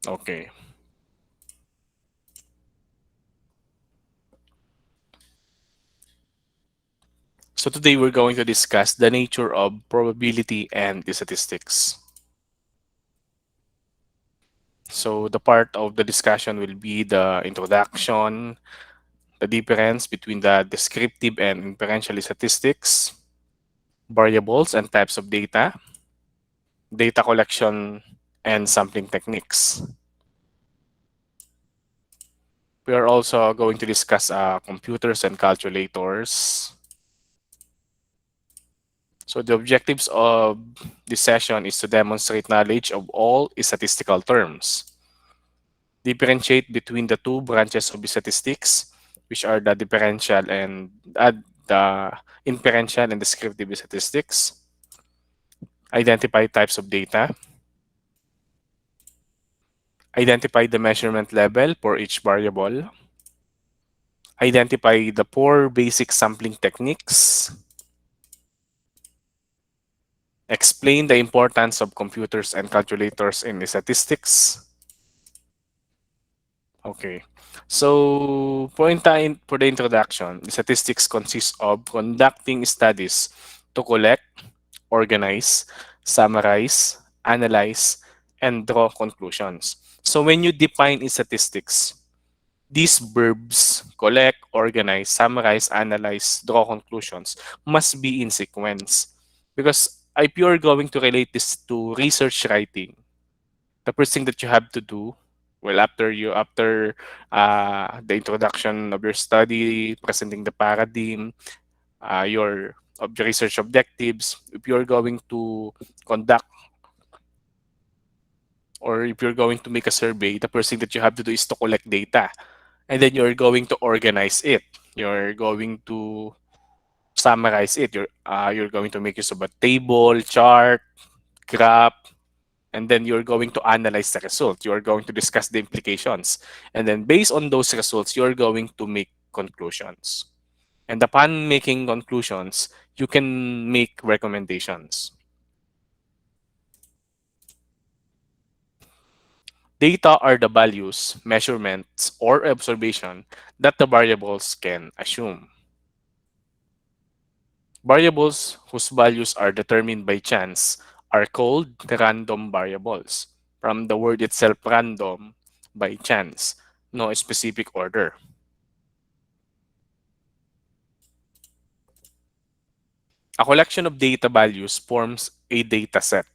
Okay. So today we're going to discuss the nature of probability and statistics. So the part of the discussion will be the introduction, the difference between the descriptive and inferential statistics, variables and types of data, data collection, and sampling techniques. We are also going to discuss computers and calculators. So the objectives of this session is to demonstrate knowledge of all statistical terms, differentiate between the two branches of statistics, which are the differential and the inferential and descriptive statistics, identify types of data, identify the measurement level for each variable, identify the four basic sampling techniques, explain the importance of computers and calculators in statistics. Okay. So for the introduction, the statistics consists of conducting studies to collect, organize, summarize, analyze, and draw conclusions. So when you define statistics, these verbs, collect, organize, summarize, analyze, draw conclusions, must be in sequence. Because if you're going to relate this to research writing, the first thing that you have to do, well, after the introduction of your study, presenting the paradigm, your research objectives, if you're going to conduct or if you're going to make a survey, the first thing that you have to do is to collect data. And then you're going to organize it. You're going to summarize it. You're going to make use of a table, chart, graph, and then you're going to analyze the result. You're going to discuss the implications. And then based on those results, you're going to make conclusions. And upon making conclusions, you can make recommendations. Data are the values, measurements, or observation that the variables can assume. Variables whose values are determined by chance are called random variables. From the word itself, random, by chance, no specific order. A collection of data values forms a data set.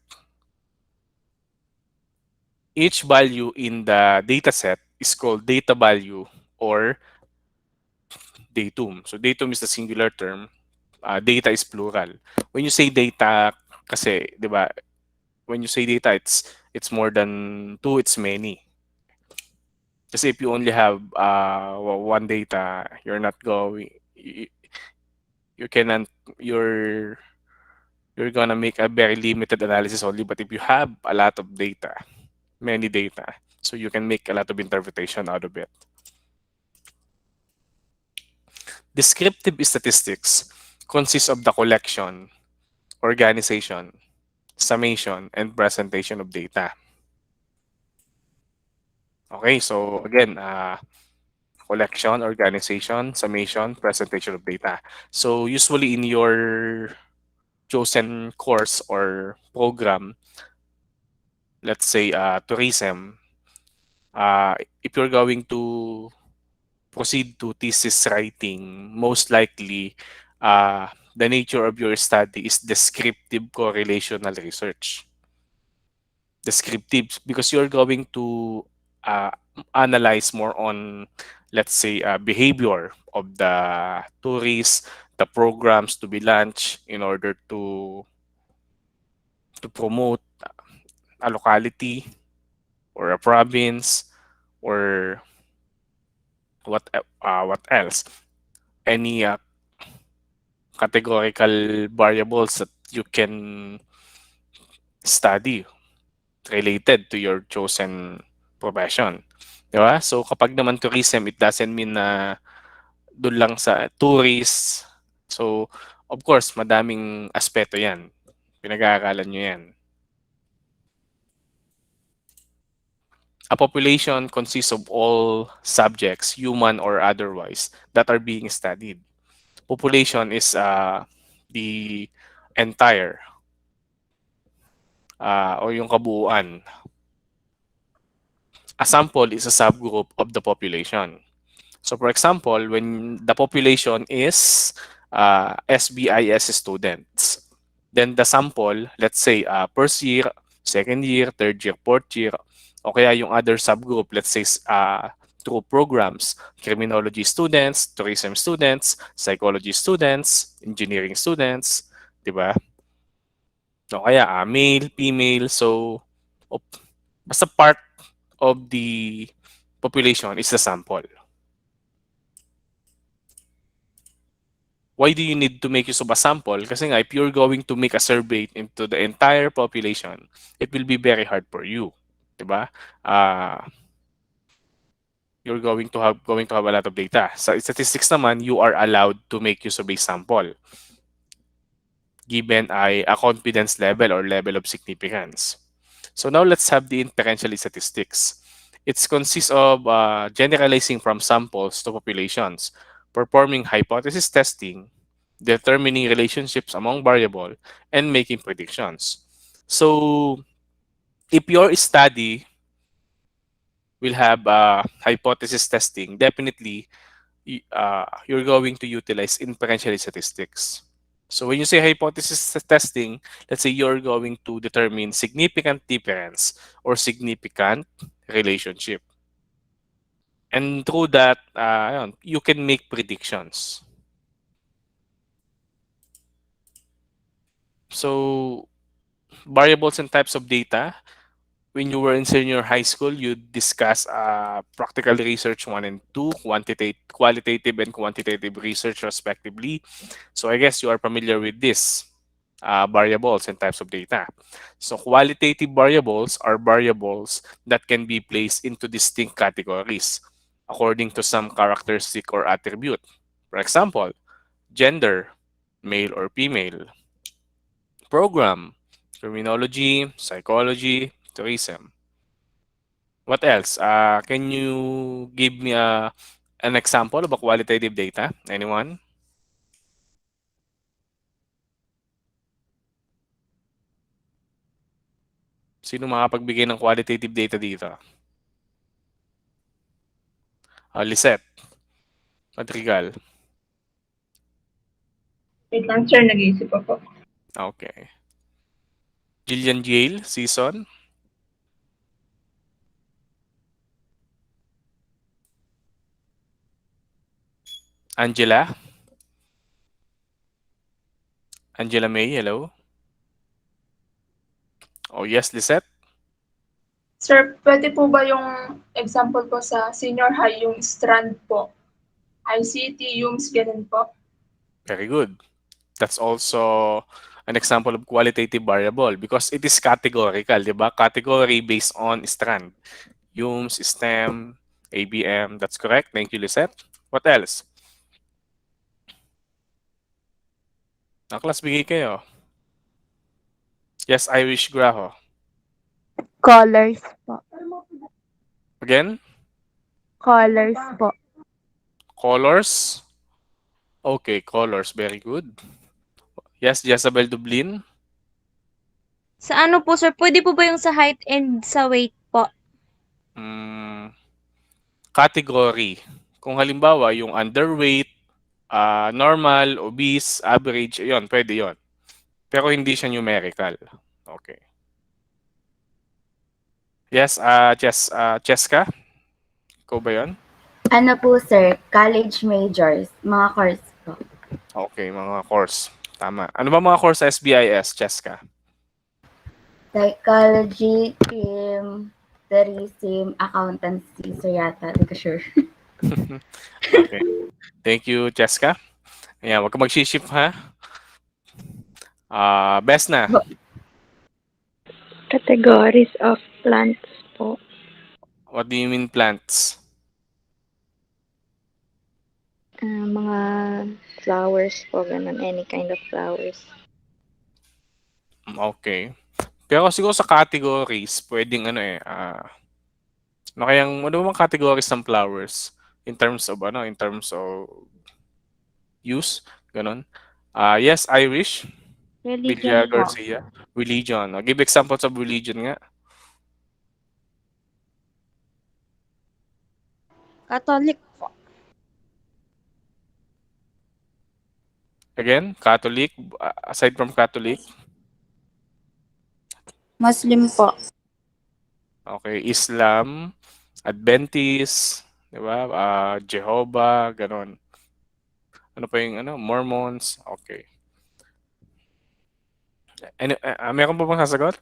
Each value in the data set is called data value or datum. So datum is the singular term, data is plural. When you say data, kasi, di ba, when you say data, it's more than two, it's many. Kasi if you only have one data, you're not going, you cannot, you're you're gonna make a very limited analysis only. But if you have a lot of data, many data, so you can make a lot of interpretation out of it. Descriptive statistics consists of the collection, organization, summation, and presentation of data. Okay, so again, collection, organization, summation, presentation of data. So usually in your chosen course or program, let's say tourism, if you're going to proceed to thesis writing, most likely the nature of your study is descriptive correlational research. Descriptive because you're going to uh, analyze more on, let's say, behavior of the tourists, the programs to be launched in order to promote a locality or a province or what else, any categorical variables that you can study related to your chosen profession. Di ba? So kapag naman tourism, it doesn't mean na doon lang sa tourist. So of course, madaming aspeto yan. Pinag-aaralan nyo yan. A population consists of all subjects, human or otherwise, that are being studied. Population is the entire o yung kabuuan. A sample is a subgroup of the population. So for example, when the population is SBIS students, then the sample, let's say first year, second year, third year, fourth year, o kaya yung other subgroup, let's say through programs, criminology students, tourism students, psychology students, engineering students, di ba? O kaya male, female, so op- basta part of the population is the sample. Why do you need to make use of a sample? Kasi nga, if you're going to make a survey into the entire population, it will be very hard for you. Diba? You're going to have a lot of data. Sa statistics naman, you are allowed to make use of a sample given a confidence level or level of significance. So now let's have the inferential statistics. It consists of generalizing from samples to populations, performing hypothesis testing, determining relationships among variable, and making predictions. So if your study will have hypothesis testing, definitely you're going to utilize inferential statistics. So when you say hypothesis testing, let's say you're going to determine significant difference or significant relationship. And through that, ayun, you can make predictions. So variables and types of data, when you were in senior high school, you discuss practical research 1 and 2, qualitative and quantitative research respectively. So I guess you are familiar with this variables and types of data. So qualitative variables are variables that can be placed into distinct categories according to some characteristic or attribute. For example, gender, male or female, program, criminology, psychology, tourism. What else? Can you give me an example of a qualitative data? Anyone? Sino makapagbigay ng qualitative data dito? Lisette, Madrigal. Wait lang, sir. Nag-iisip ako. Okay. Jillian Jail, season. Angela. Angela May, hello. Oh yes, Lisette. Sir, pwede po ba yung example po sa senior high, yung strand po? ICT, yung ganun po. Very good. That's also an example of qualitative variable because it is categorical, di ba? Category based on strand. UMS, STEM, ABM. That's correct. Thank you, Lisette. What else? Naklas, bigay kayo. Yes, Irish Graho. Colors po. Again, Colors po. colors. Okay, colors. Very good. Yes, Jezabel Dublin. Sa ano po, sir? Pwede po ba yung sa height and sa weight po? Mm, category. Kung halimbawa, yung underweight, normal, obese, average, yon, pwede yon. Pero hindi siya numerical. Okay. Yes, Cheska? Ikaw ba yun? Ano po sir, college majors, mga course po. Okay, mga course. Tama. Ano ba mga course sa SBIS, Cheska? Psychology, film, tourism, accountancy, so yata, hindi ko sure. Okay. Thank you, Cheska. Ayan, wag ka mag-shift ha. Best na. Categories of plants po. What do you mean plants? Mga flowers po, ganun. Any kind of flowers. Okay. Pero siguro sa categories, pwedeng Ano bang categories ng flowers in terms of in terms of use, ganon. Yes, Irish, Religion Villa po. Garcia, religion. Give examples of religion nga. Catholic po. Again, Catholic, aside from Catholic, Muslim po. okay, Islam, Adventist, di ba? Jehovah, ganon. Ano pa yung Mormons, okay. Meron pa bang sasagot?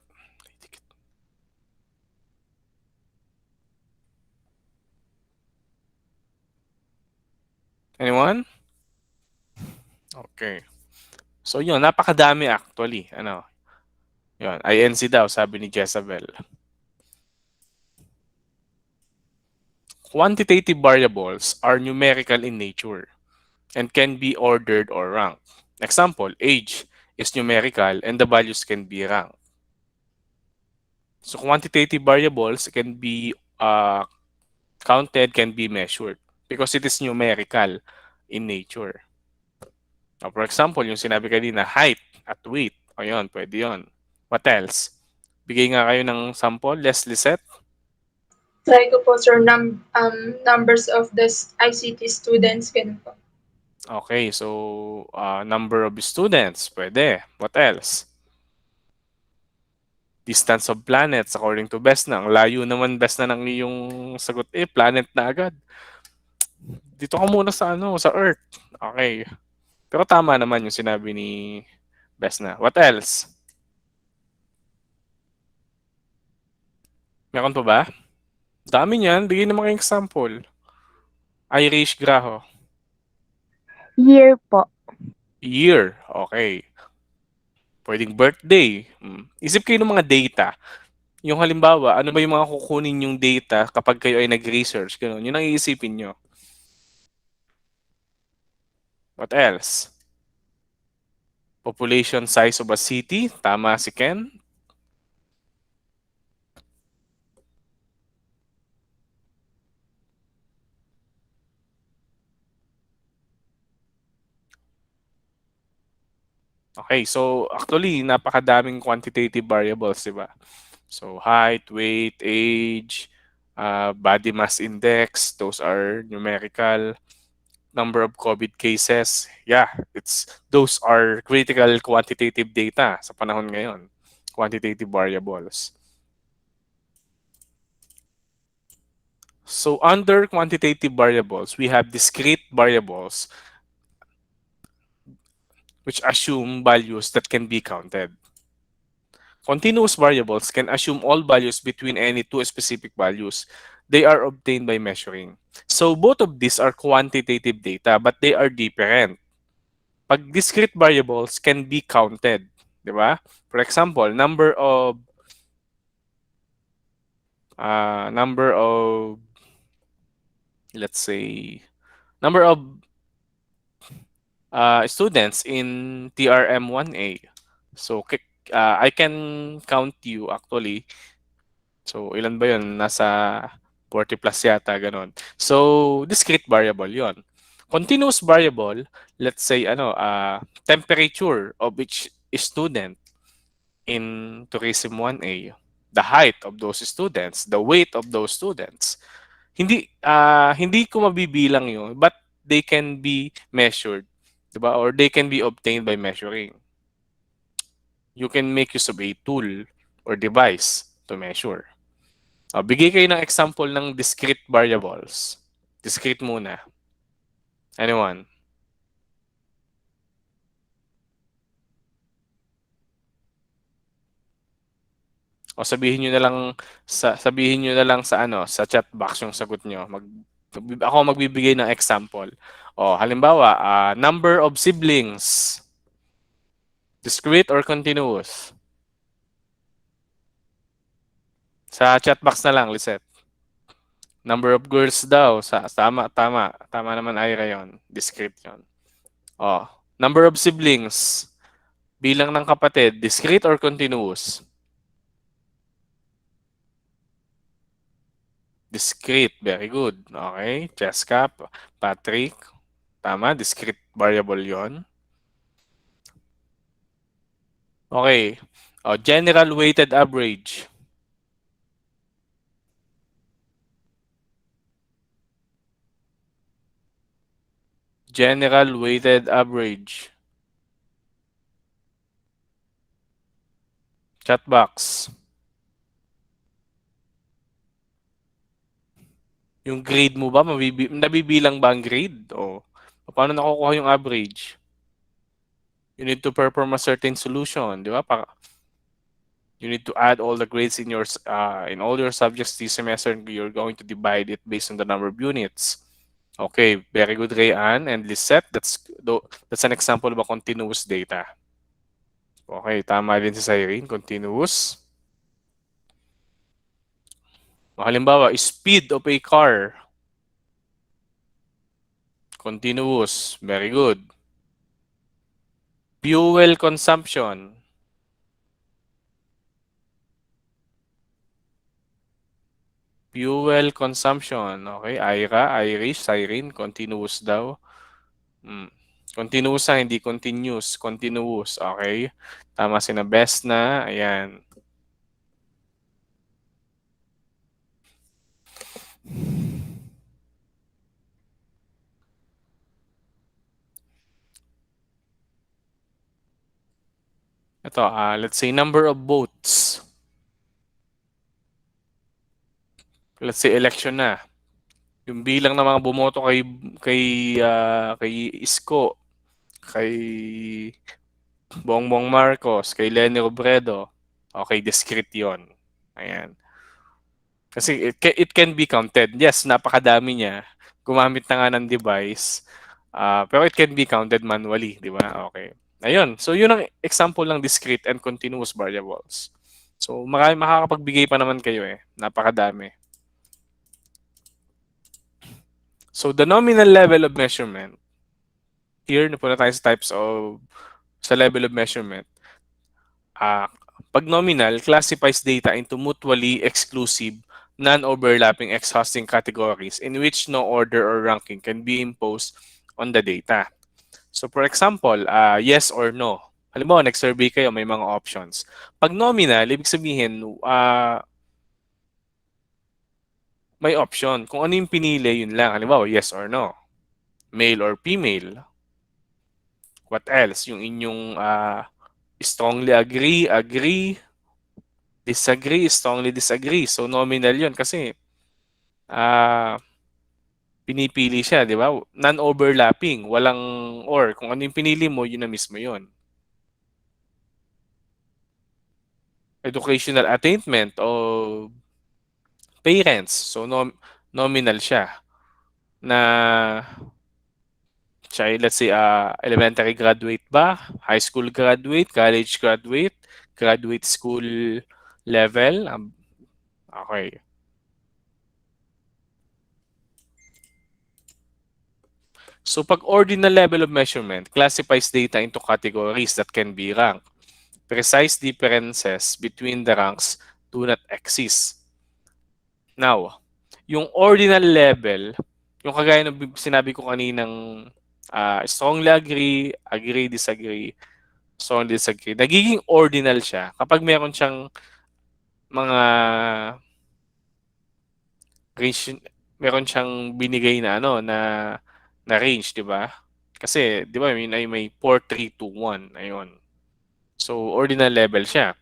Anyone? Okay. So yun, napakadami actually. Yun, INC daw, sabi ni Jezabel. Quantitative variables are numerical in nature and can be ordered or ranked. Example, age is numerical and the values can be ranked. So quantitative variables can be counted, can be measured because it is numerical in nature. For example, yung sinabi kanina, height at weight. O yun, pwede yun. What else? Bigay nga kayo ng sample, Lisette. Try ko po, sir, numbers of the ICT students, ganun po. Okay, so number of students, pwede. What else? Distance of planets according to Besna. Ang layo naman Besna ng iyong sagot. Planet na agad. Dito ka muna sa Earth. Okay. Pero tama naman yung sinabi ni Besna. What else? Meron pa ba? Dami niyan. Bigyan naman kayong example. Irish Graho. Year po. Year. Okay. Pwedeng birthday. Isip kayo ng mga data. Yung halimbawa, ano ba yung mga kukunin yung data kapag kayo ay nag-research? Ganun. Yun ang iisipin nyo. What else? Population size of a city. Tama si Ken. Okay, so actually, napakadaming quantitative variables, di ba? So height, weight, age, body mass index, those are numerical. Number of COVID cases, yeah, those are critical quantitative data sa panahon ngayon. Quantitative variables. So under quantitative variables, we have discrete variables which assume values that can be counted. Continuous variables can assume all values between any two specific values. They are obtained by measuring. So both of these are quantitative data, but they are different. Pag discrete variables can be counted, di ba? For example, number of let's say number of students in TRM1A. So I can count you actually. So ilan ba 'yon? Nasa 40 plus yata ganon. So discrete variable 'yon. Continuous variable, let's say temperature of each student in tourism 1A, the height of those students, the weight of those students. Hindi ko mabibilang 'yon, but they can be measured, 'di ba? Or they can be obtained by measuring. You can make use of a tool or device to measure. Bigay kayo ng example ng discrete variables. Discrete muna. Anyone? O sabihin niyo na lang sa chat box yung sagot niyo. Ako magbibigay ng example. Halimbawa, number of siblings. Discrete or continuous? Sa chat box na lang, Lisette. Number of girls daw. Tama naman Ira yun. Discrete yun. Number of siblings. Bilang ng kapatid, discrete or continuous? Discrete, very good. Okay, Jessica, Patrick, tama, discrete variable yon. Okay, general weighted average. General weighted average. Chat box. Yung grade mo ba, nabibilang ba ang grade? O paano nakukuha yung average? You need to perform a certain solution, di ba? You need to add all the grades in all your subjects this semester, and you're going to divide it based on the number of units. Okay, very good, Rayan and Lisette. That's an example of a continuous data. Okay, tama din si Cyrene, continuous. Halimbawa, speed of a car. Continuous, very good. Fuel consumption. Fuel consumption. Okay, Irish, Cyrene, continuous daw. Continuous hindi continuous. Continuous, okay. Tama si na best na. Ayan. Ito, let's say number of votes. Let's say election na. Yung bilang ng mga bumoto kay Isko, kay Bongbong Marcos, kay Leni Robredo. Okay, discrete 'yon. Ayan. Kasi it can be counted. Yes, napakadami niya. Gumamit na nga ng device. Pero it can be counted manually, di ba? Okay. Ayun. So, yun ang example ng discrete and continuous variables. So, makakapagbigay pa naman kayo eh. Napakadami. So, the nominal level of measurement. Here, napunta tayo sa level of measurement. Pag nominal, classifies data into mutually exclusive, non-overlapping exhausting categories in which no order or ranking can be imposed on the data. So for example, yes or no. Halimbawa, nag-survey kayo, may mga options. Pag nominal, ibig sabihin, may option. Kung ano yung pinili, yun lang. Halimbawa, yes or no. Male or female. What else? Yung inyong strongly agree, disagree, strongly disagree. So nominal 'yun kasi pinipili siya, 'di ba? Non-overlapping, walang or. Kung ano yung pinili mo, yun na mismo 'yun. Educational attainment o parents. So nominal siya na child, let's say elementary graduate ba, high school graduate, college graduate, graduate school level. Okay. So pag ordinal level of measurement classifies data into categories that can be ranked. Precise differences between the ranks do not exist. Now, yung ordinal level, yung kagaya ng sinabi ko kaninang strongly agree, disagree, strongly disagree. Nagiging ordinal siya kapag meron siyang mga range, meron siyang binigay na na range, 'di ba? Kasi 'di ba may 4 3 2 1 ayun. So ordinal level siya.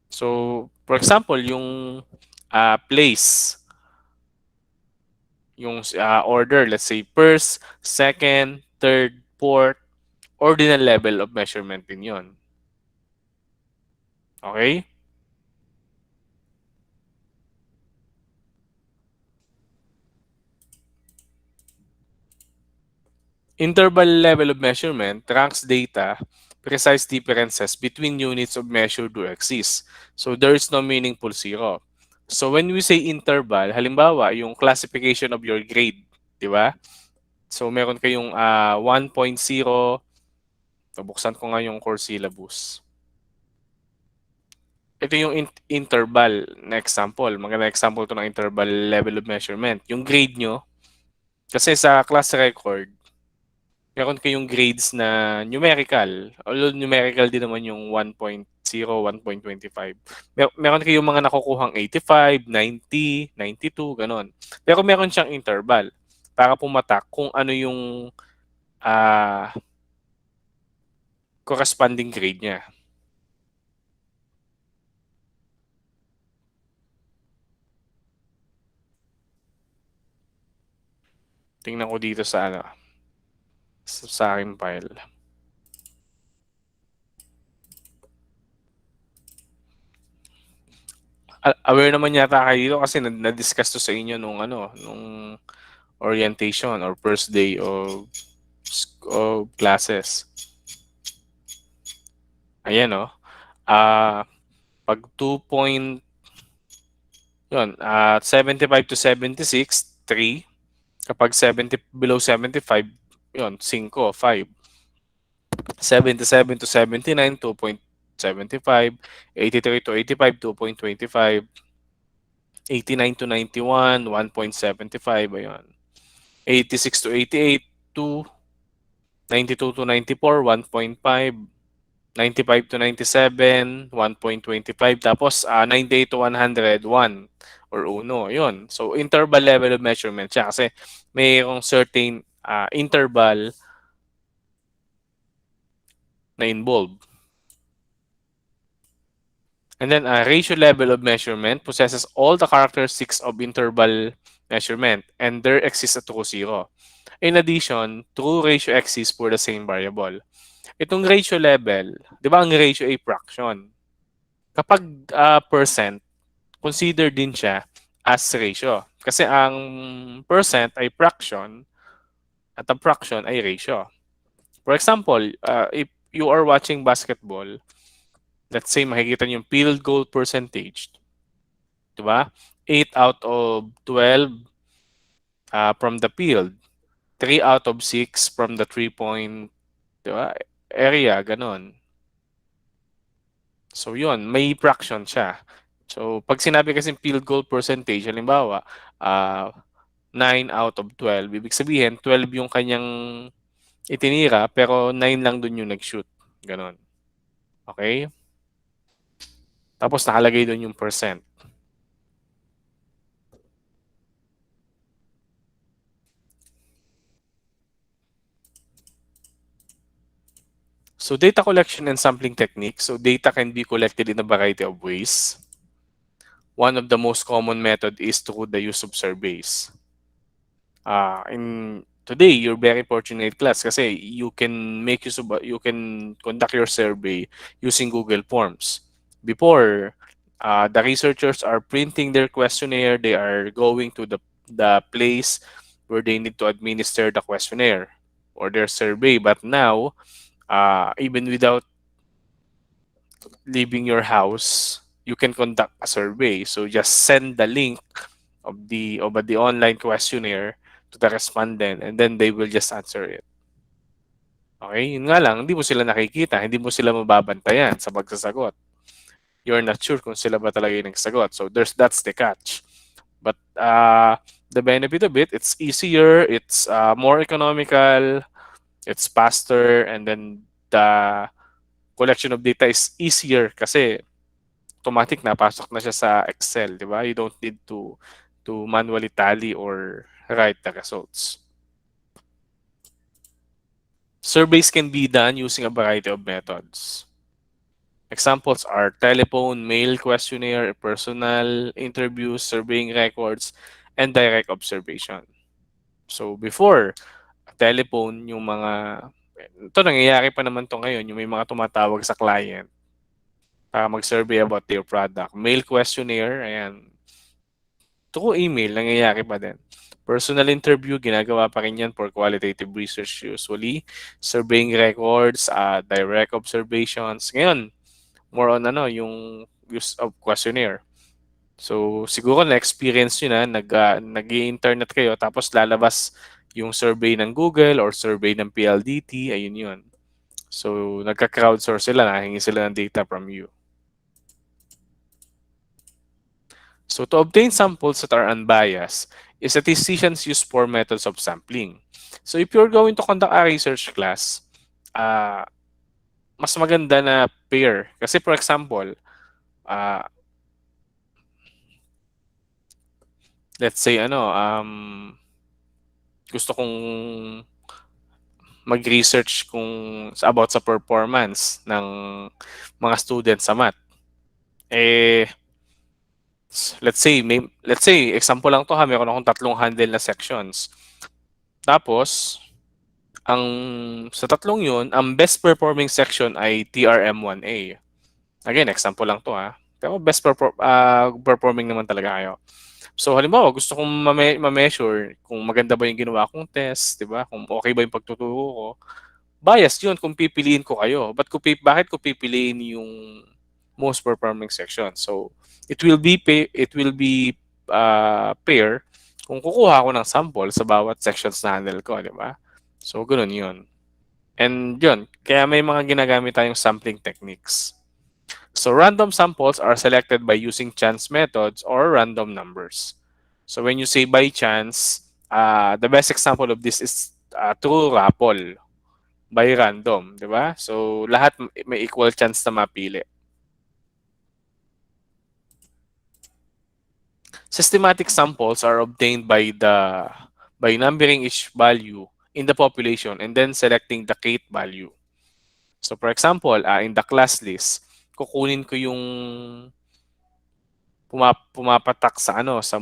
So for example, yung place, yung order, let's say first, second, third, fourth, ordinal level of measurement din 'yon. Okay? Interval level of measurement ranks data, precise differences between units of measure do exist. So there is no meaningful zero. So when we say interval, halimbawa, yung classification of your grade, di ba? So meron kayong 1.0, buksan ko nga yung course syllabus. ito yung interval na example. Maganda example to ng interval level of measurement. Yung grade nyo, kasi sa class record, meron kayong grades na numerical. Although numerical din naman yung 1.0, 1.25. Meron kayong mga nakukuhang 85, 90, 92, ganon. Pero meron siyang interval para pumatak kung ano yung ah, corresponding grade niya. Tingnan ko dito sa ano, sa aking file. Aware naman yata kayo dito kasi na-discuss to sa inyo nung ano, nung orientation or first day of classes. Ayan oh. Pag 2 point, yun, 75 to 76, 3. Kapag 70, below 75, yun, 5, 5. 77 to 79, 2.75. 83 to 85, 2.25. 89 to 91, 1.75. Ayun. 86 to 88, 2. 92 to 94, 1.5. 95 to 97, 1.25. Tapos 98 to 100, 1 or 1. Yun. So, interval level of measurement siya kasi mayroong certain interval na involved. And then, ratio level of measurement possesses all the characteristics of interval measurement and there exists a true zero. In addition, true ratio exists for the same variable. Itong ratio level, di ba ang ratio ay fraction? Kapag percent, consider din siya as ratio. Kasi ang percent ay fraction at ang fraction ay ratio. For example, if you are watching basketball, let's say makikita niyo yung field goal percentage. Diba? 8 out of 12 from the field. 3 out of 6 from the 3-point, diba, area, ganon. So yun, may fraction siya. So pag sinabi kasi field goal percentage, halimbawa, 9 out of 12, ibig sabihin 12 yung kanyang itinira pero 9 lang dun yung nag-shoot. Ganon. Okay? Tapos nakalagay dun yung percent. So data collection and sampling technique. So data can be collected in a variety of ways. One of the most common method is through the use of surveys. In today, you're very fortunate class kasi you can you can conduct your survey using Google Forms. Before, the researchers are printing their questionnaire. They are going to the place where they need to administer the questionnaire or their survey. But now, even without leaving your house, you can conduct a survey. So just send the link of the online questionnaire to the respondent and then they will just answer it. Okay? Yun nga lang, hindi mo sila nakikita, hindi mo sila mababantayan sa pagsasagot. You're not sure kung sila ba talaga yung nagsagot. So that's the catch. But the benefit of it, it's easier, it's more economical, it's faster, and then the collection of data is easier kasi automatic na pasok na siya sa Excel, di ba? You don't need to manually tally or write the results. Surveys can be done using a variety of methods. Examples are telephone, mail questionnaire, personal interviews, surveying records, and direct observation. So before, telephone, yung mga, ito nangyayari pa naman to ngayon, yung may mga tumatawag sa client para mag-survey about their product. Mail questionnaire, ayan. Through email, nangyayari pa din. Personal interview, ginagawa pa rin yan for qualitative research usually. Surveying records, direct observations. Ngayon, more on yung use of questionnaire. So, siguro na-experience nyo na, nag-i-internet kayo, tapos lalabas yung survey ng Google or survey ng PLDT, ayun yun. So, nagka-crowdsource sila, nahingi sila ng data from you. So to obtain samples that are unbiased, statisticians use four methods of sampling. So if you're going to conduct a research class, uh, mas maganda na pair. Kasi for example, uh, let's say gusto kong mag-research about sa performance ng mga students sa math. Eh, let's say example lang to ha, meron akong tatlong handle na sections. Tapos ang sa tatlong 'yun, ang best performing section ay TRM1A. Again, example lang to ha. Pero performing naman talaga kayo. So halimbawa, gusto kong ma-measure kung maganda ba yung ginawa kong test, 'di ba? Kung okay ba yung pagtuturo ko. Bias 'yun kung pipiliin ko kayo. Bakit ko pipiliin yung most performing section? So it will be pair kung kukuha ako ng sample sa bawat sections na handle ko, 'di ba? So ganoon 'yun. And 'yun, kaya may mga ginagamit tayong sampling techniques. So random samples are selected by using chance methods or random numbers. So when you say by chance, the best example of this is through raffle by random, di ba? So lahat may equal chance na mapili. Systematic samples are obtained by numbering each value in the population and then selecting the kth value. So for example, in the class list, kukunin ko yung pumapatak sa sa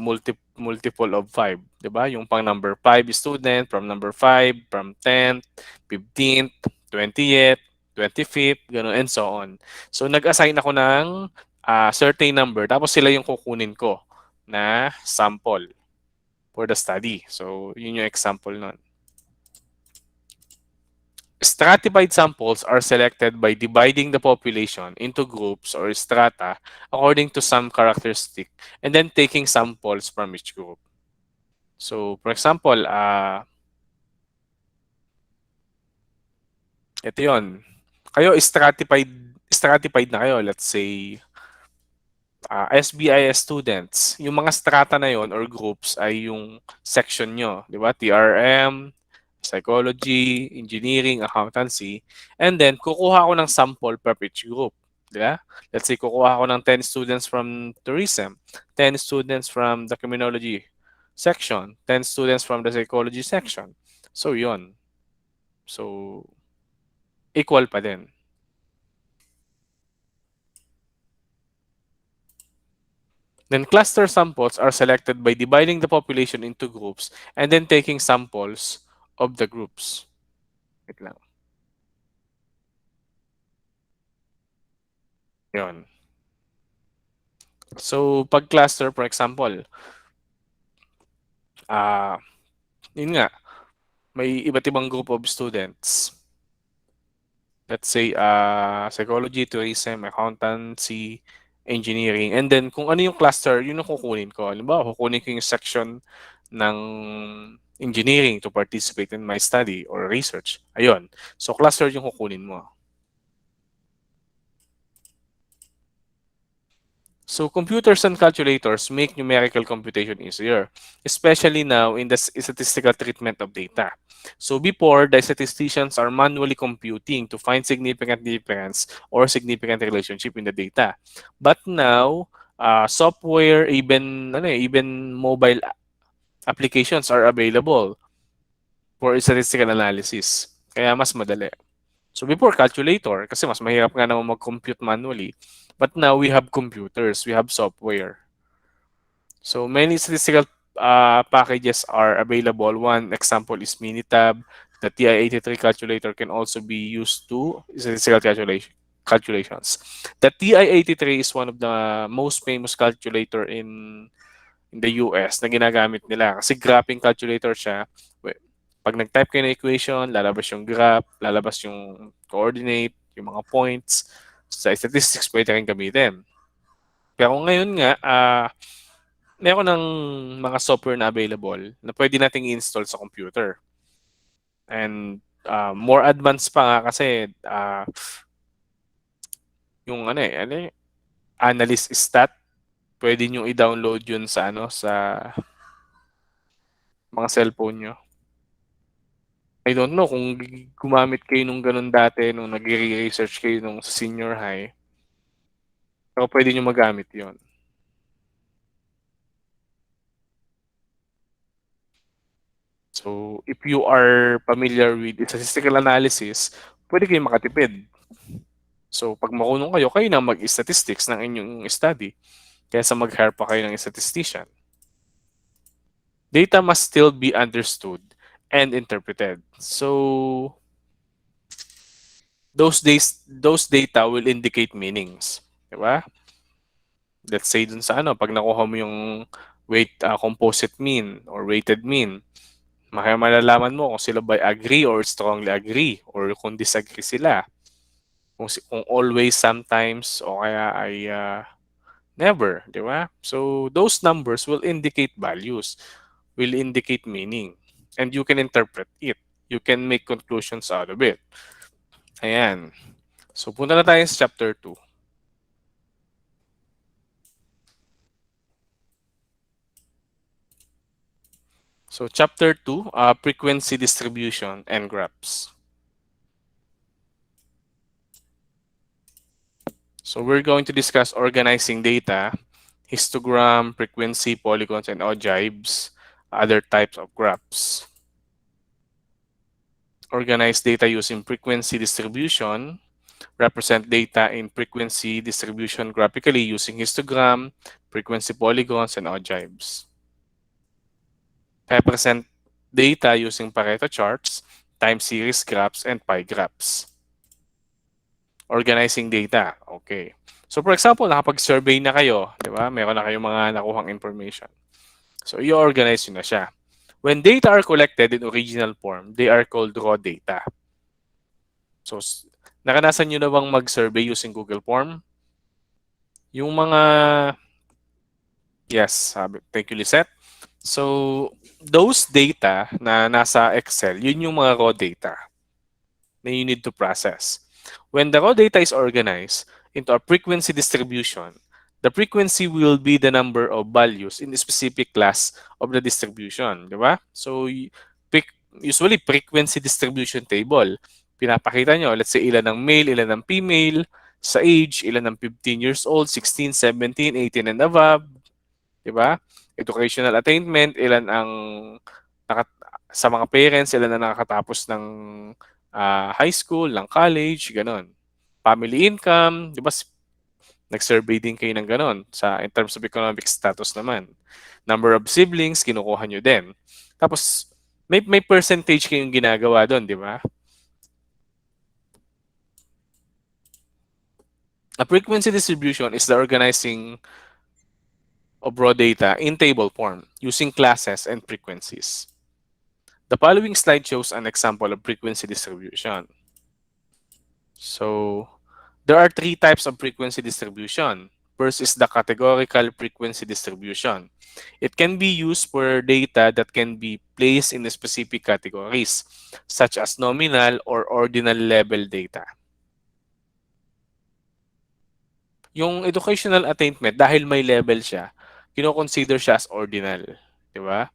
multiple of 5, 'di ba? Yung pang number 5 student, from number 5, from 10th, 15th, 20th, 25th, gano'n and so on. So nag-assign ako ng certain number tapos sila yung kukunin ko na sample for the study. So yun yung example nun. Stratified samples are selected by dividing the population into groups or strata according to some characteristic and then taking samples from each group. So, for example, ito yun. Kayo stratified na kayo. Let's say, SBIS students. Yung mga strata na yon or groups ay yung section nyo. Di ba? TRM, psychology, engineering, accountancy. And then, kukuha ko ng sample per each group. Di ba? Let's say, kukuha ko ng 10 students from tourism, 10 students from the criminology section, 10 students from the psychology section. So, yon. So, equal pa din. Then cluster samples are selected by dividing the population into groups and then taking samples of the groups. Wait lang. Yun. So, pag cluster, for example, yun nga, may iba't ibang group of students. Let's say, psychology, tourism, accountancy, engineering. And then, kung ano yung cluster, yun ang kukunin ko. Halimbawa, kukunin ko yung section ng engineering to participate in my study or research. Ayun. So, cluster yung kukunin mo. So computers and calculators make numerical computation easier, especially now in the statistical treatment of data. So before, the statisticians are manually computing to find significant difference or significant relationship in the data. But now, software, even mobile applications are available for statistical analysis. Kaya mas madali. So before calculator, kasi mas mahirap nga naman mag-compute manually. But now we have computers, we have software. So many statistical packages are available. One example is Minitab. The TI-83 calculator can also be used to statistical calculations. The TI-83 is one of the most famous calculator in the US na ginagamit nila. Kasi graphing calculator siya. Pag nag-type kayo ng equation, lalabas yung graph, lalabas yung coordinate, yung mga points. Sa statistics, pwede rin gamitin. Pero ngayon nga, meron ng mga software na available na pwede nating i-install sa computer. And more advanced pa nga kasi yung analyst stat, Pwede nyo i-download yun sa sa mga cellphone nyo. I don't know kung gumamit kayo nung ganun dati nung nag-research kayo nung sa senior high. Pero pwede nyo magamit yon. So, if you are familiar with statistical analysis, pwede kayong makatipid. So, pag marunong kayo, kayo na mag-statistics ng inyong study kaysa mag-hire pa kayo ng statistician. Data must still be understood and interpreted. So, those data will indicate meanings. Diba? Let's say dun sa pag nakuha mo yung composite mean or weighted mean, malalaman mo kung sila ba agree or strongly agree or kung disagree sila. Kung always, sometimes, o kaya ay never, di ba? So, those numbers will indicate values, will indicate meaning, and you can interpret it. You can make conclusions out of it. Ayan. So, punta na tayo sa chapter 2. So, chapter 2, frequency distribution and graphs. So, we're going to discuss organizing data, histogram, frequency, polygons, and ojibes, other types of graphs. Organize data using frequency distribution, represent data in frequency distribution graphically using histogram, frequency polygons, and ojibes. Represent data using Pareto charts, time series graphs, and pie graphs. Organizing data. Okay. So for example, nakapag-survey na kayo, di ba? Meron na kayong mga nakuhang information. So i-organize nyo na siya. When data are collected in original form, they are called raw data. So, nakanasan nyo na bang mag-survey using Google Form? Yung mga... Yes, thank you, Lisette. So, those data na nasa Excel, yun yung mga raw data na you need to process. When the raw data is organized into a frequency distribution, the frequency will be the number of values in the specific class of the distribution. Di ba? So, usually frequency distribution table. Pinapakita nyo, let's say ilan ang male, ilan ang female, sa age, ilan ang 15 years old, 16, 17, 18 and above. Di ba? Educational attainment, ilan ang sa mga parents, ilan ang nakakatapos ng high school, ng college, ganon. Family income, di ba? Nag-survey din kayo ng ganon in terms of economic status naman. Number of siblings, kinukuha nyo din. Tapos, may percentage kayong ginagawa doon, di ba? A frequency distribution is the organizing of raw data in table form using classes and frequencies. The following slide shows an example of frequency distribution. So, there are three types of frequency distribution. First is the categorical frequency distribution. It can be used for data that can be placed in specific categories, such as nominal or ordinal level data. Yung educational attainment, dahil may level siya, kino-consider siya as ordinal. Di ba?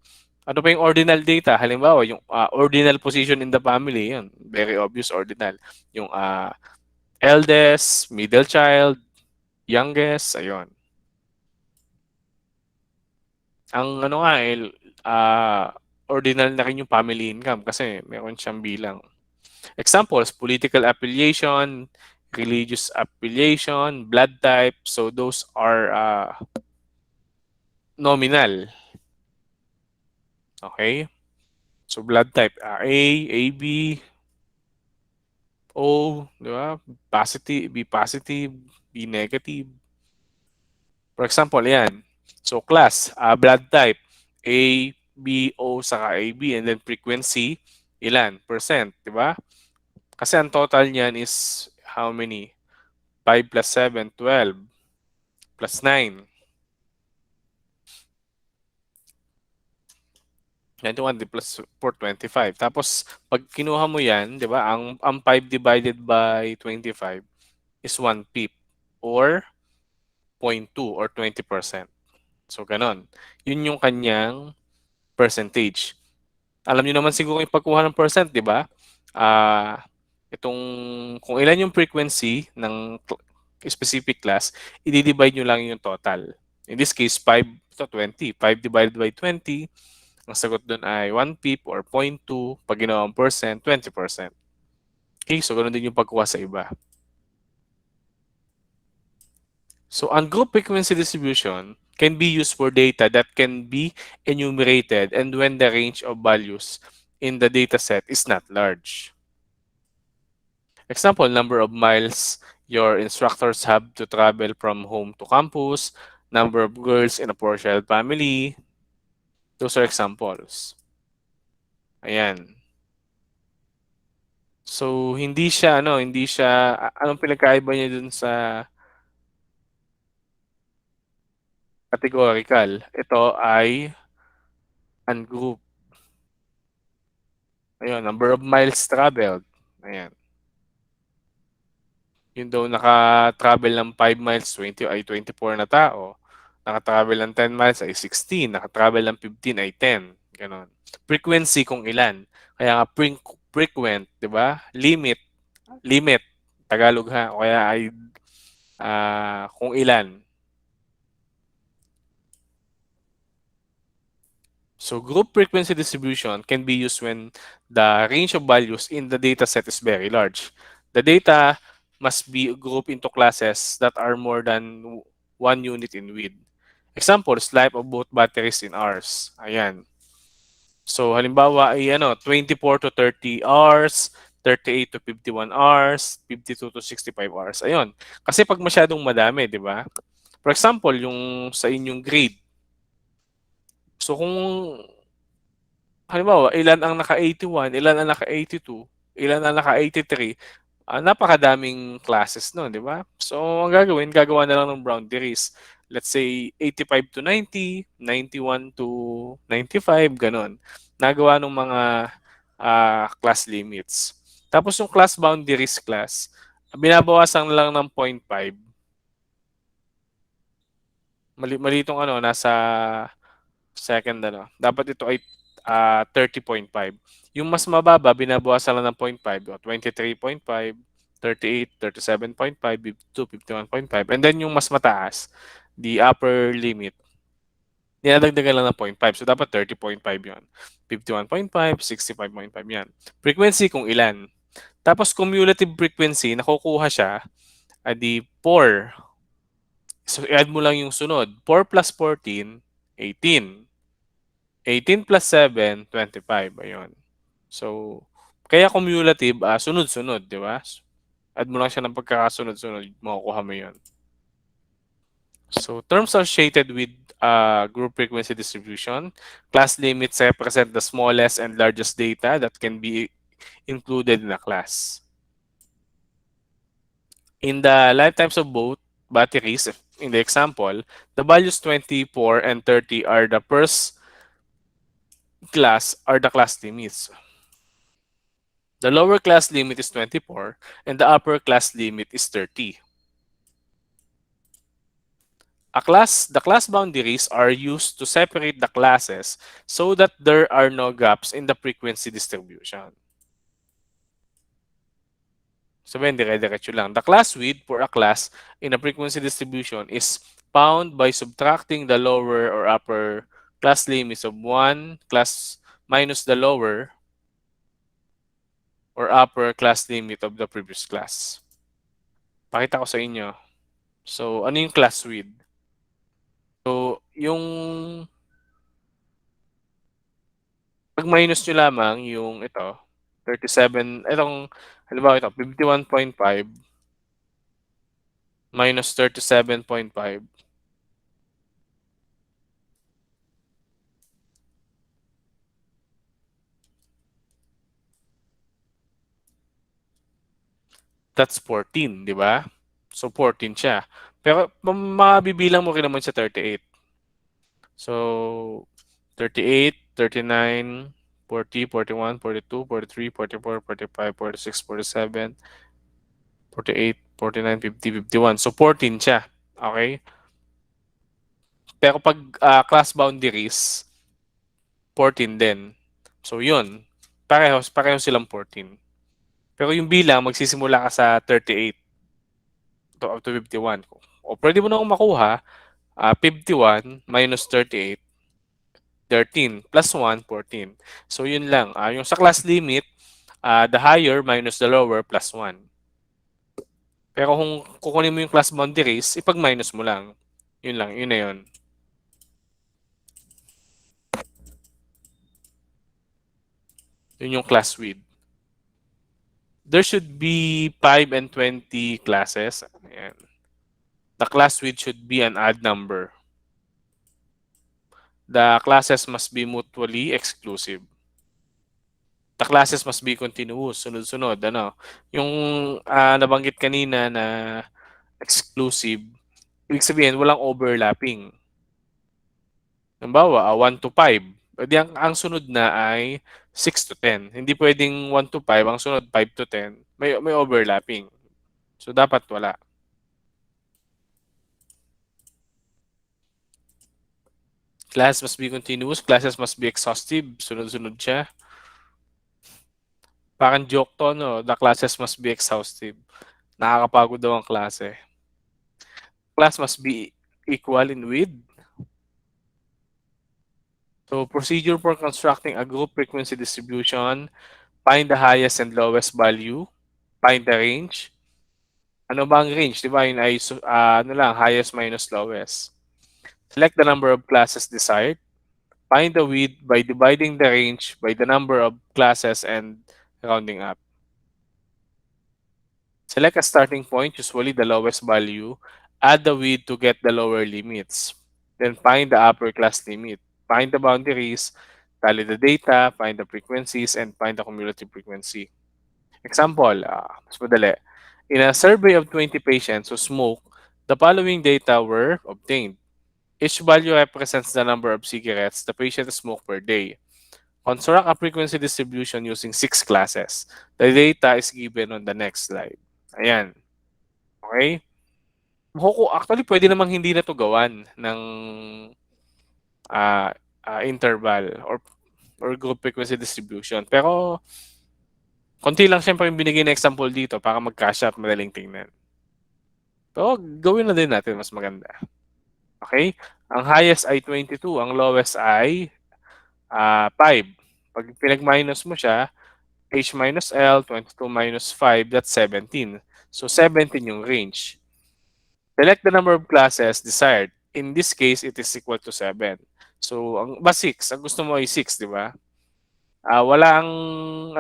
Ano pa yung ordinal data? Halimbawa, yung ordinal position in the family, yun. Very obvious ordinal. Yung eldest, middle child, youngest, ayun. Ang ordinal na rin yung family income kasi meron siyang bilang. Examples, political affiliation, religious affiliation, blood type. So those are nominal. Okay? So blood type A, AB, O, di ba? Positive, B positive, B negative. For example, yan. So class, blood type A, B, O, saka AB, and then frequency, ilan? Percent, di ba? Kasi ang total niyan is how many? 5 plus 7, 12 plus 9. 21 plus 4, 25. Tapos, pag kinuha mo yan, di ba, ang 5 divided by 25 is 1 pip or 0.2 or 20%. So, ganon. Yun yung kanyang percentage. Alam niyo naman siguro yung pagkuha ng percent, di ba? Ah, itong kung ilan yung frequency ng specific class, i-divide nyo lang yung total. In this case, 5 to 20. 5 divided by 20, ang sagot doon ay 1 pip or 0.2. Pag ginawang percent, 20%. Okay, so ganun din yung pagkuha sa iba. So, ungroup frequency distribution can be used for data that can be enumerated and when the range of values in the dataset is not large. Example, number of miles your instructors have to travel from home to campus, number of girls in a four-child family. Those are examples. Ayan. So, hindi siya, anong pinagkaiba niya dun sa categorical? Ito ay ungroup. Ayun, number of miles traveled. Ayan. Yun daw naka-travel ng 5 miles, 20 ay 24 na tao. Naka-travel ng 10 miles ay 16. Naka-travel ng 15 ay 10. Ganon. Frequency kung ilan. Kaya nga frequent, di ba? Limit. Tagalog ha. O kaya ay kung ilan. So group frequency distribution can be used when the range of values in the data set is very large. The data must be grouped into classes that are more than 1 unit in width. Examples, life of both batteries in hours. Ayan. So halimbawa ay 24 to 30 hours, 38 to 51 hours, 52 to 65 hours. Ayun. Kasi pag masyadong madami, di ba? For example, yung sa inyong grade. So kung halimbawa, ilan ang naka-81, ilan ang naka-82, ilan ang naka-83, napakadaming classes nun, di ba? So, ang gagawa na lang ng boundaries. Let's say, 85 to 90, 91 to 95, ganon. Nagawa ng mga class limits. Tapos yung class boundaries class, binabawasan lang ng 0.5. Mali itong nasa second dapat ito ay 30.5. Yung mas mababa, binabawasan lang ng 0.5, 23.5, 38, 37.5, 52, 51.5. And then yung mas mataas, the upper limit, dinadagdagan lang ng 0.5. So dapat 30.5 yun. 51.5, 65.5 yan. Frequency kung ilan. Tapos cumulative frequency, nakukuha siya, di 4. So i-add mo lang yung sunod. 4 plus 14, 18. 18 plus 7, 25. Ayun. So, kaya cumulative, sunod-sunod, di ba? Add mo lang siya ng pagkakasunod-sunod, makukuha mo yun. So, terms associated with group frequency distribution. Class limits represent the smallest and largest data that can be included in a class. In the lifetimes of both batteries, in the example, the values 24 and 30 are the first class are the class limits. The lower class limit is 24 and the upper class limit is 30. The class boundaries are used to separate the classes so that there are no gaps in the frequency distribution. Sabihin, dire-diretso lang. The class width for a class in a frequency distribution is found by subtracting the lower or upper class limits of one class minus the lower or upper class limit of the previous class. Pakita ko sa inyo. So, ano yung class width? So, yung pag minus nyo lamang yung ito, 37, itong, halimbawa ito, 51.5 minus 37.5. That's 14, di ba? So, 14 siya. Pero, mabibilang mo rin naman sa 38. So, 38, 39, 40, 41, 42, 43, 44, 45, 46, 47, 48, 49, 50, 51. So, 14 siya. Okay? Pero pag class boundaries, 14 din. So yun, pareho silang 14. Pero yung bilang, magsisimula ka sa 38 to up to 51. O pwede mo na makuha, 51 minus 38, 13 plus 1, 14. So yun lang. Yung sa class limit, the higher minus the lower plus 1. Pero kung kukunin mo yung class boundaries, ipag-minus mo lang. Yun lang, yun na yun. Yun yung class width. There should be 5 and 20 classes. Ayan. The class width should be an odd number. The classes must be mutually exclusive. The classes must be continuous, sunod-sunod. Ano? Yung nabanggit kanina na exclusive, ibig sabihin walang overlapping. Halimbawa, 1 to 5. Pwede ang sunod na ay 6 to 10. Hindi pwedeng 1 to 5, ang sunod 5 to 10. May overlapping. So, dapat wala. Class must be continuous. Classes must be exhaustive. Sunod-sunod siya. Parang joke to, no? The classes must be exhaustive. Nakakapagod daw ang klase. Class must be equal in width. So, procedure for constructing a group frequency distribution. Find the highest and lowest value. Find the range. Ano ba ang range? Di ba? Yun ay highest minus lowest. Select the number of classes desired. Find the width by dividing the range by the number of classes and rounding up. Select a starting point, usually the lowest value. Add the width to get the lower limits. Then find the upper class limit. Find the boundaries, tally the data, find the frequencies, and find the cumulative frequency. Example, mas madali. In a survey of 20 patients who smoke, the following data were obtained. Each value represents the number of cigarettes the patient smoked per day. Construct a frequency distribution using 6 classes. The data is given on the next slide. Ayan. Okay? Actually, pwede namang hindi na to gawan ng interval or group frequency distribution. Pero, konti lang siyempre yung binigay na example dito para mag-cash out, madaling tingnan. Pero, gawin na din natin mas maganda. Okay? Ang highest ay 22, ang lowest ay 5. Pag pinag-minus mo siya, H minus L, 22 minus 5, that's 17. So, 17 yung range. Select the number of classes desired. In this case, it is equal to 7. So, ang 6. Ang gusto mo ay 6, di ba? Wala ang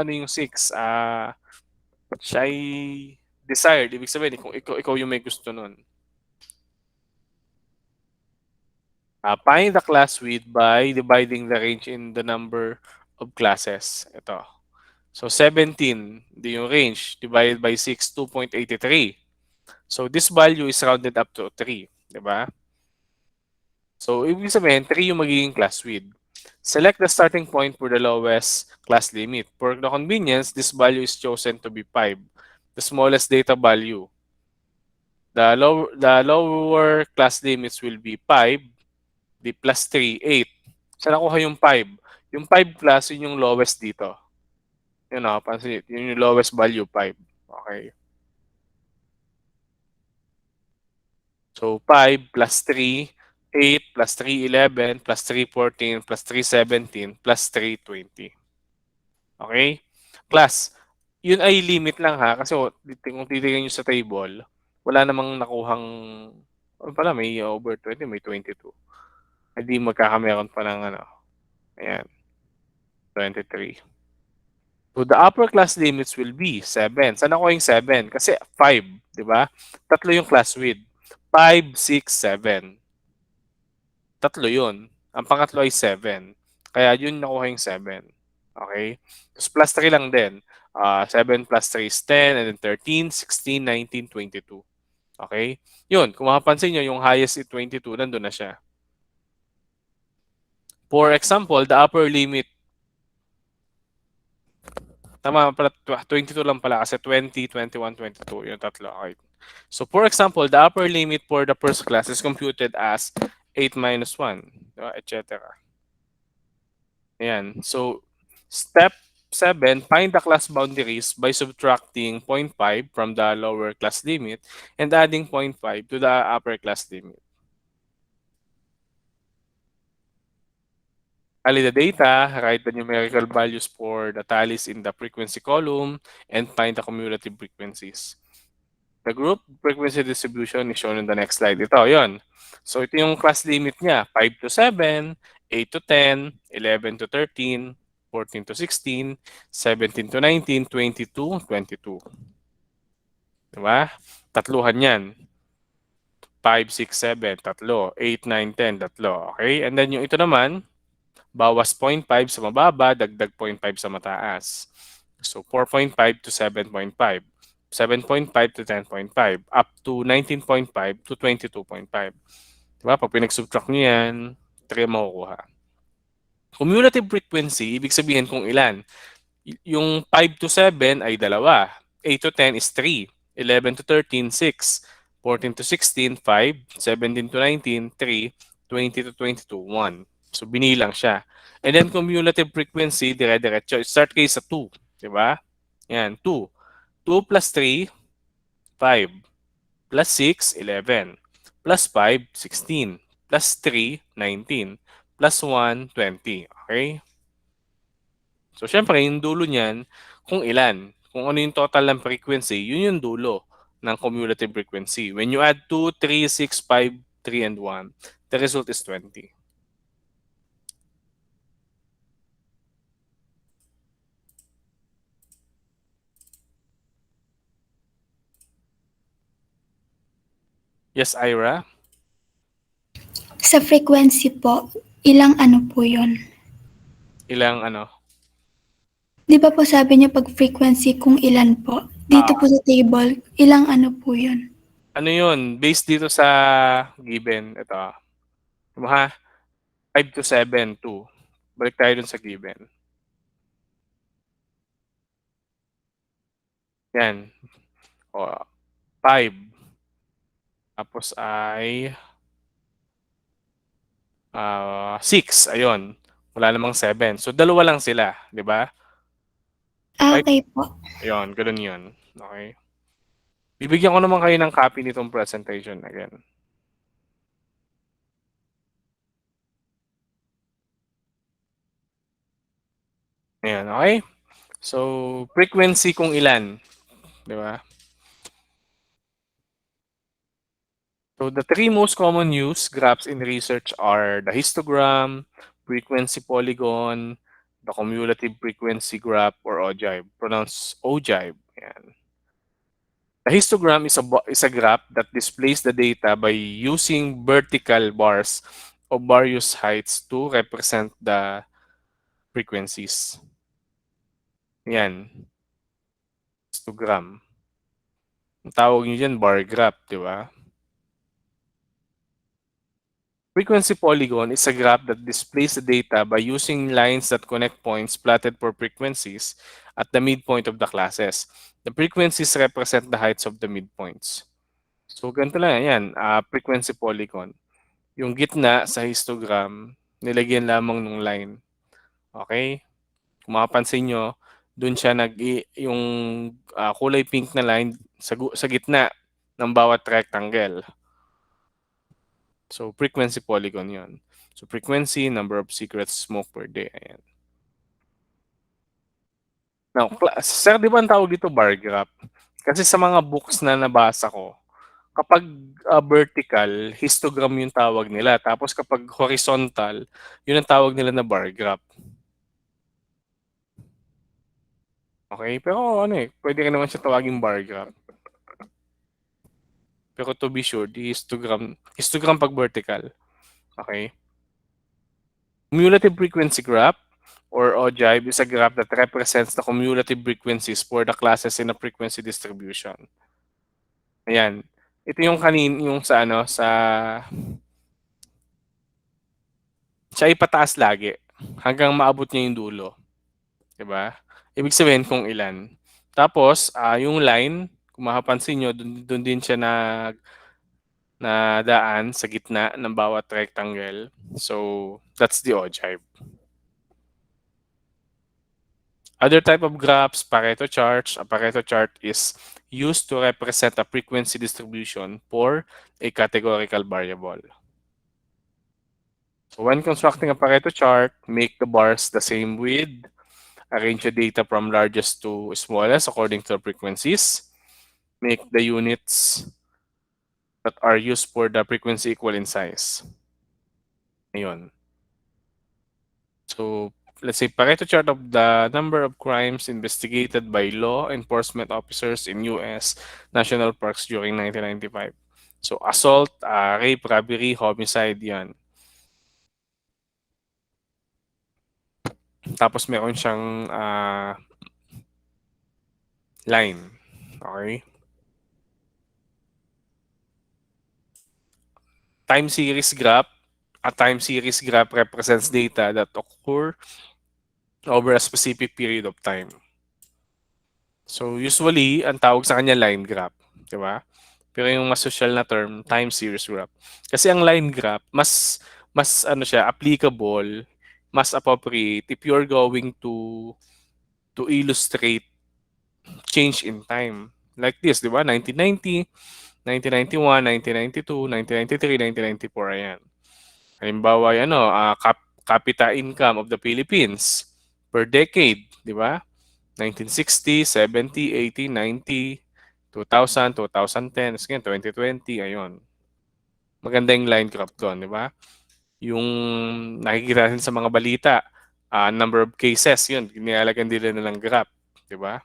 yung 6. Siya ay desired. Ibig sabihin, kung ikaw yung may gusto nun. Find the class width by dividing the range in the number of classes. Ito. So, 17, di yung range, divided by 6, 2.83. So, this value is rounded up to 3. Diba? So, ibig sabihin, 3 yung magiging class width. Select the starting point for the lowest class limit. For the convenience, this value is chosen to be 5, the smallest data value. The lower class limits will be 5, the plus 3, 8. Saan nakuha yung 5? Yung 5 class, yun yung lowest dito. Yun pansin, yun yung lowest value, 5. Okay. So, 5 plus 3, 8 plus 3, 11 plus 3, 14 plus 3, 17 plus 3, 20. Okay? Class, yun ay limit lang ha. Kasi kung titignan nyo sa table, wala namang nakuhang, pala may over 20, may 22. Hindi magkakameron pa ng ayan, 23. So, the upper class limits will be 7. Saan ako yung 7? Kasi 5, di ba? Tatlo yung class width. 5, 6, 7. Tatlo yun. Ang pangatlo ay 7. Kaya yun nakuha yung 7. Okay? Tapos plus 3 lang din. 7 plus 3 is 10, and then 13, 16, 19, 22. Okay? Yun, kung mapapansin nyo, yung highest is 22, nandun na siya. For example, the upper limit, tama pala, 22 lang pala kasi 20, 21, 22, yung tatlo. Okay. So, for example, the upper limit for the first class is computed as 8 minus 1, diba? Etc. Ayan. So, step 7, find the class boundaries by subtracting 0.5 from the lower class limit and adding 0.5 to the upper class limit. Tally the data, write the numerical values for the tallies in the frequency column, and find the cumulative frequencies. The group frequency distribution is shown in the next slide. Ito, yon. So, ito yung class limit niya. 5 to 7, 8 to 10, 11 to 13, 14 to 16, 17 to 19, 20 to 22. Diba? Tatluhan yan. 5, 6, 7, tatlo. 8, 9, 10, tatlo. Okay? And then yung ito naman, bawas 0.5 sa mababa, dagdag 0.5 sa mataas. So 4.5 to 7.5. 7.5 to 10.5. Up to 19.5 to 22.5. Diba? Pag pinag-subtract nyo yan, 3 makukuha. Cumulative frequency, ibig sabihin kung ilan. Yung 5 to 7 ay dalawa. 8 to 10 is 3. 11 to 13, 6. 14 to 16, 5. 17 to 19, 3. 20 to 22, 1. So, binilang siya. And then, cumulative frequency, dire-diretso. Start kayo sa 2. Diba? Yan, 2. 2 plus 3, 5. Plus 6, 11. Plus 5, 16. Plus 3, 19. Plus 1, 20. Okay? So, syempre, yung dulo niyan, kung ilan. Kung ano yung total ng frequency, yun yung dulo ng cumulative frequency. When you add 2, 3, 6, 5, 3, and 1, the result is 20. Yes, Ira? Sa frequency po, ilang ano po yun? Ilang ano? Di ba po sabi niyo pag frequency kung ilan po? Dito po sa table, ilang ano po yun? Ano yun? Based dito sa given. Ito. Ha? 5 to 7, 2. Balik tayo dun sa given. Yan. O, 5. Tapos ay 6. Ayun. Wala namang 7. So, dalawa lang sila. Di ba? Right? Okay po. Ayun. Ganun yun. Okay. Bibigyan ko naman kayo ng copy nitong presentation again. Ayan. Okay? So, frequency kung ilan. Di ba? So, the three most common used graphs in research are the histogram, frequency polygon, the cumulative frequency graph, or ogive. Pronounced ogive. Ayan. The histogram is a graph that displays the data by using vertical bars of various heights to represent the frequencies. Yan. Histogram. Ang tawag nyo dyan, bar graph, di ba? Frequency polygon is a graph that displays the data by using lines that connect points plotted for frequencies at the midpoint of the classes. The frequencies represent the heights of the midpoints. So, ganito lang yan, frequency polygon. Yung gitna sa histogram, nilagyan lamang ng line. Okay? Kung mapapansin nyo, dun siya yung kulay pink na line sa gitna ng bawat rectangle. So, frequency polygon yon. So, frequency, number of cigarettes smoked per day. Ayan. Now, sir, di ba ang tawag dito bar graph? Kasi sa mga books na nabasa ko, kapag vertical, histogram yung tawag nila. Tapos kapag horizontal, yun ang tawag nila na bar graph. Okay? Pero ano pwede ka naman siya tawaging bar graph. Pero to be sure, the histogram pag vertical. Okay? Cumulative frequency graph or ogive is a graph that represents the cumulative frequencies for the classes in a frequency distribution. Ayan. Ito yung yung sa siya ipataas lagi hanggang maabot niya yung dulo. 'Di ba? Ibig sabihin kung ilan. Tapos, yung line, kung mapapansin nyo, doon din siya na daan sa gitna ng bawat rectangle. So, that's the ogive. Other type of graphs, Pareto charts. A Pareto chart is used to represent a frequency distribution for a categorical variable. So when constructing a Pareto chart, make the bars the same width, arrange the data from largest to smallest according to the frequencies, make the units that are used for the frequency equal in size. Ayun. So, let's say Pareto chart of the number of crimes investigated by law enforcement officers in US national parks during 1995. So, assault, rape, robbery, homicide, yan. Tapos meron siyang line. Okay? Time series graph. A time series graph represents data that occur over a specific period of time. So, usually, ang tawag sa kanya line graph. Di ba? Pero yung mas social na term, time series graph. Kasi ang line graph, mas ano siya, applicable, mas appropriate if you're going to illustrate change in time. Like this, di ba? 1990, 1991, 1992, 1993, 1994, ayan. Halimbawa, ano, capita income of the Philippines per decade, di ba? 1960, 70, 80, 90, 2000, 2010, again, 2020, ayun. Maganda yung line graph doon, di ba? Yung nakikita natin sa mga balita, number of cases, yun, nilalagyan nila ng graph, di ba?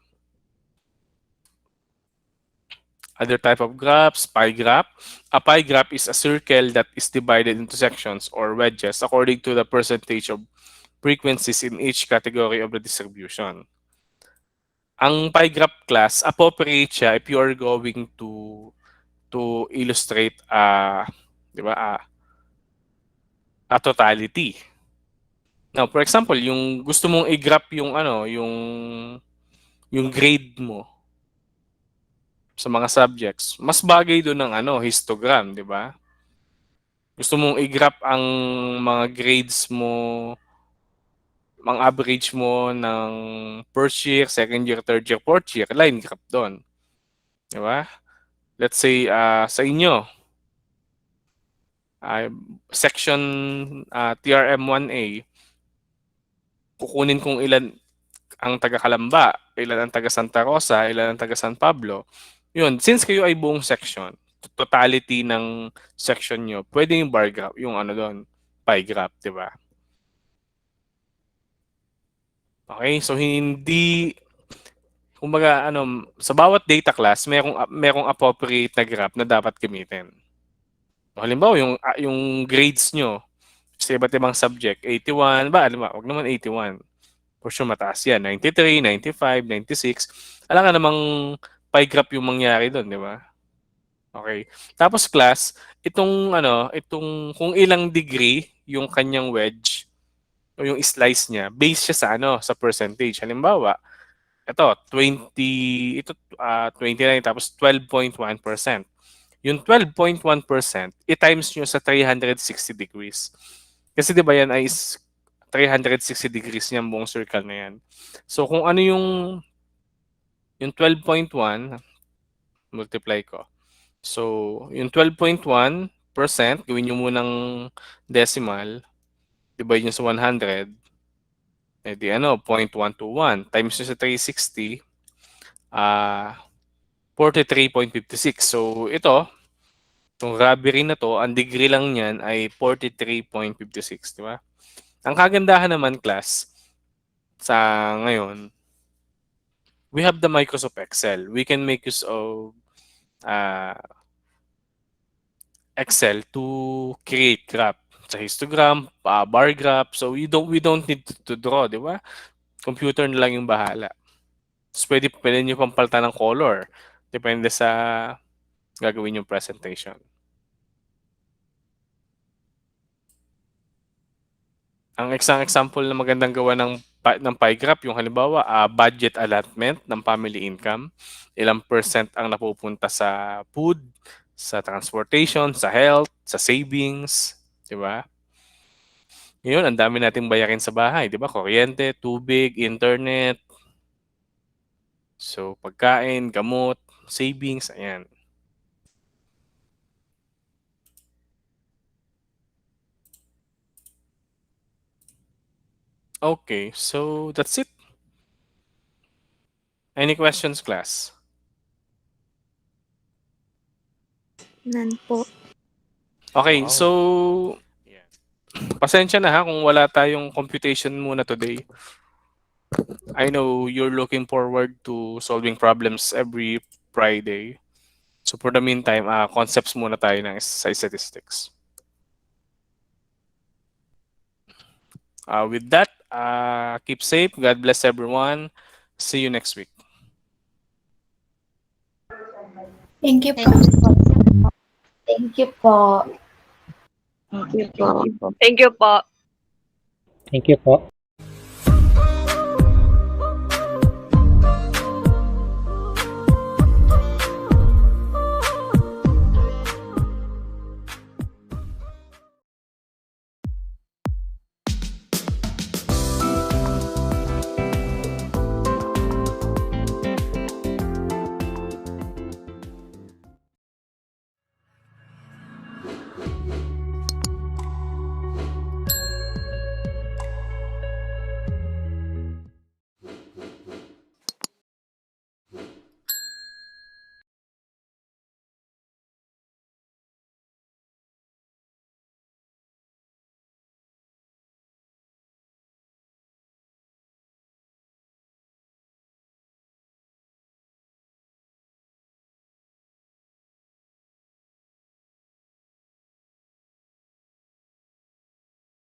Other type of graphs, pie graph. A pie graph is a circle that is divided into sections or wedges according to the percentage of frequencies in each category of the distribution. Ang pie graph class, appropriate siya if you are going to illustrate di ba, a totality. Now, for example, yung gusto mong i-graph yung ano, yung grade mo sa mga subjects, mas bagay doon ng ano, histogram, di ba? Gusto mong i-graph ang mga grades mo, mga average mo ng first year, second year, third year, fourth year, line graph doon. Di ba? Let's say sa inyo, section TRM1A, kukunin kung ilan ang taga Calamba, ilan ang taga Santa Rosa, ilan ang taga San Pablo. Yun, since kayo ay buong section, totality ng section nyo, pwede yung bar graph, yung ano doon, pie graph, di ba? Okay, so hindi, kumbaga, ano, sa bawat data class, merong appropriate na graph na dapat gamitin. Halimbawa, yung grades nyo sa iba't ibang subject, 81, wag naman 81. For sure, mataas yan. 93, 95, 96. Alam ka namang pie graph yung mangyari doon, di ba? Okay. Tapos class, itong kung ilang degree yung kanyang wedge o yung slice niya, base siya sa sa percentage. Halimbawa, ito 29 tapos 12.1%. Yung 12.1%, i-times nyo sa 360 degrees. Kasi 'di ba yan ay 360 degrees yung buong circle na yan. So kung ano yung 12.1, multiply ko. So, yung 12.1%, gawin nyo munang decimal, divide nyo sa 100, edi 0.121 times nyo sa 360, 43.56. So, itong robbery na to, ang degree lang niyan ay 43.56, di ba? Ang kagandahan naman, class, sa ngayon, we have the Microsoft Excel. We can make use of Excel to create graph sa histogram, bar graph. So we don't need to draw, di ba? Computer na lang yung bahala. So, pwede nyo pang palitan ng color. Depende sa gagawin yung presentation. Ang isang example na magandang gawa ng pie graph, yung halimbawa, budget allotment ng family income. Ilang percent ang napupunta sa food, sa transportation, sa health, sa savings, di ba? Ngayon, ang dami nating bayarin sa bahay, di ba? Kuryente, tubig, internet, so pagkain, gamot, savings, ayan. Okay, so that's it. Any questions, class? None po. Okay, so pasensya na ha kung wala tayong computation muna today. I know you're looking forward to solving problems every Friday. So for the meantime, concepts muna tayo ng sa statistics. With that, keep safe. God bless everyone. See you next week. Thank you po. Thank you po. Thank you po. Thank you po. Thank you po.